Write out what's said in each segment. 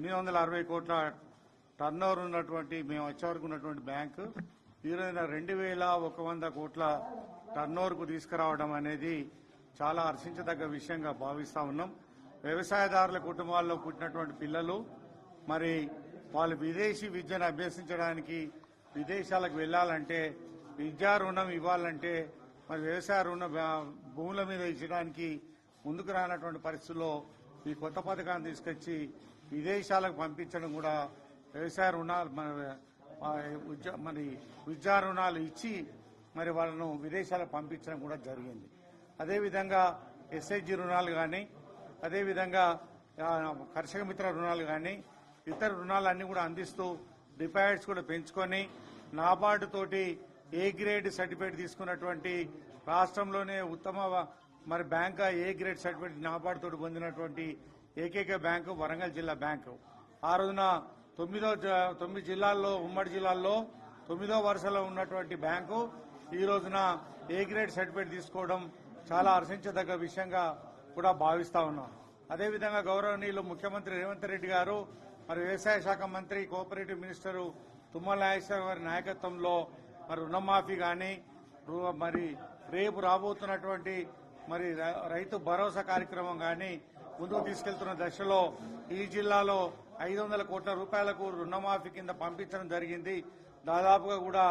860 కోట్ల టర్నోవర్ ఉన్నటువంటి మేము వచ్చే వరకు ఉన్నటువంటి బ్యాంకు ఈరోజున 2100 కోట్ల టర్నోవర్కు తీసుకురావడం అనేది చాలా హర్షించదగ్గ విషయంగా భావిస్తా ఉన్నాం. వ్యవసాయదారుల కుటుంబాల్లో పుట్టినటువంటి పిల్లలు మరి వాళ్ళు విదేశీ విద్యను అభ్యసించడానికి విదేశాలకు వెళ్లాలంటే విద్యా రుణం ఇవ్వాలంటే మరి వ్యవసాయ రుణ భూముల మీద ఇచ్చడానికి ముందుకు రానటువంటి పరిస్థితుల్లో ఈ కొత్త పథకాన్ని తీసుకొచ్చి విదేశాలకు పంపించడం కూడా వ్యవసాయ రుణాలు మరి విద్యా రుణాలు ఇచ్చి మరి వాళ్ళను విదేశాలకు పంపించడం కూడా జరిగింది. అదేవిధంగా ఎస్హెచ్జి రుణాలు కానీ అదేవిధంగా కర్షక మిత్ర రుణాలు కానీ ఇతర రుణాలన్నీ కూడా అందిస్తూ డిపాజిట్స్ కూడా పెంచుకొని నాబార్డు తోటి ఏ గ్రేడ్ సర్టిఫికేట్ తీసుకున్నటువంటి రాష్ట్రంలోనే ఉత్తమ మరి bank A grade certificate NABARD తోటి పొందినటువంటి ఏకైక బ్యాంకు వరంగల్ జిల్లా బ్యాంకు. ఆ రోజున 9 జిల్లాల్లో ఉమ్మడి జిల్లాల్లో 9వ వరుసలో ఉన్నటువంటి బ్యాంకు ఈ రోజున ఏ గ్రేడ్ సర్టిఫికేట్ తీసుకోవడం చాలా హర్షించదగ్గ విషయంగా కూడా భావిస్తా ఉన్నాం. అదేవిధంగా గౌరవనీయులు ముఖ్యమంత్రి రేవంత్ రెడ్డి గారు మరి వ్యవసాయ శాఖ మంత్రి కోఆపరేటివ్ మినిస్టరు తుమ్మల నాగేశ్వరరావు గారి నాయకత్వంలో మరి రుణమాఫీ కానీ మరి రేపు రాబోతున్నటువంటి మరి రైతు భరోసా కార్యక్రమం కానీ ముందుకు తీసుకెళ్తున్న దశలో ఈ జిల్లాలో 500 కోట్ల రూపాయలకు రుణమాఫీ కింద పంపించడం జరిగింది. దాదాపుగా కూడా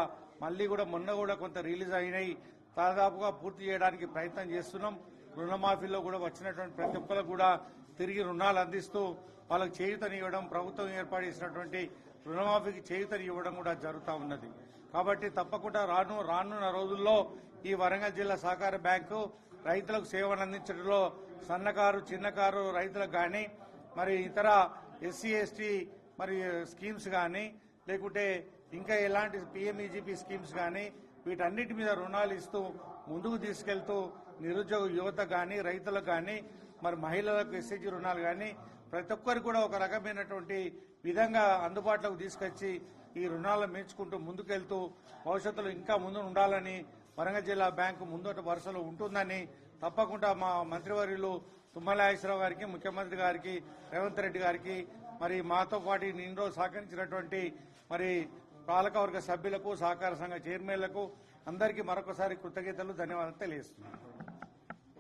మళ్లీ కూడా మొన్న కూడా కొంత రిలీజ్ అయినాయి. దాదాపుగా పూర్తి చేయడానికి ప్రయత్నం చేస్తున్నాం. రుణమాఫీలో కూడా వచ్చినటువంటి ప్రతి ఒక్కరికి కూడా తిరిగి రుణాలు అందిస్తూ వాళ్ళకు చేయూతనివ్వడం, ప్రభుత్వం ఏర్పాటు చేసినటువంటి రుణమాఫీకి చేయూతనివ్వడం కూడా జరుగుతూ ఉన్నది. కాబట్టి తప్పకుండా రానున్న రోజుల్లో ఈ వరంగల్ జిల్లా సహకార బ్యాంకు రైతులకు సేవలు అందించడంలో సన్నకారు చిన్నకారు రైతులకు కానీ మరి ఇతర ఎస్సీ ఎస్టీ మరి స్కీమ్స్ కానీ లేకుంటే ఇంకా ఎలాంటి పీఎంఈజీపీ స్కీమ్స్ కానీ వీటన్నిటి మీద రుణాలు ఇస్తూ ముందుకు తీసుకెళ్తూ నిరుద్యోగ యువత కానీ రైతులకు కానీ మరి మహిళలకు ఎస్సీజీ రుణాలు కానీ ప్రతి ఒక్కరికి కూడా ఒక రకమైనటువంటి విధంగా అందుబాటులోకి తీసుకొచ్చి ఈ రుణాలను పెంచుకుంటూ ముందుకెళ్తూ భవిష్యత్తులో ఇంకా ముందు ఉండాలని వరంగల్ జిల్లా బ్యాంకు ముందట వరుసలో ఉంటుందని తప్పకుండా మా మంత్రివర్యులు తుమ్మల నాగేశ్వరరావు గారికి, ముఖ్యమంత్రి గారికి, రేవంత్ రెడ్డి గారికి మరి మాతో పాటు నిన్నో సహకరించినటువంటి మరి పాలకవర్గ సభ్యులకు, సహకార సంఘ చైర్మన్లకు అందరికీ మరొకసారి కృతజ్ఞతలు, ధన్యవాదాలు తెలియజేస్తున్నాను.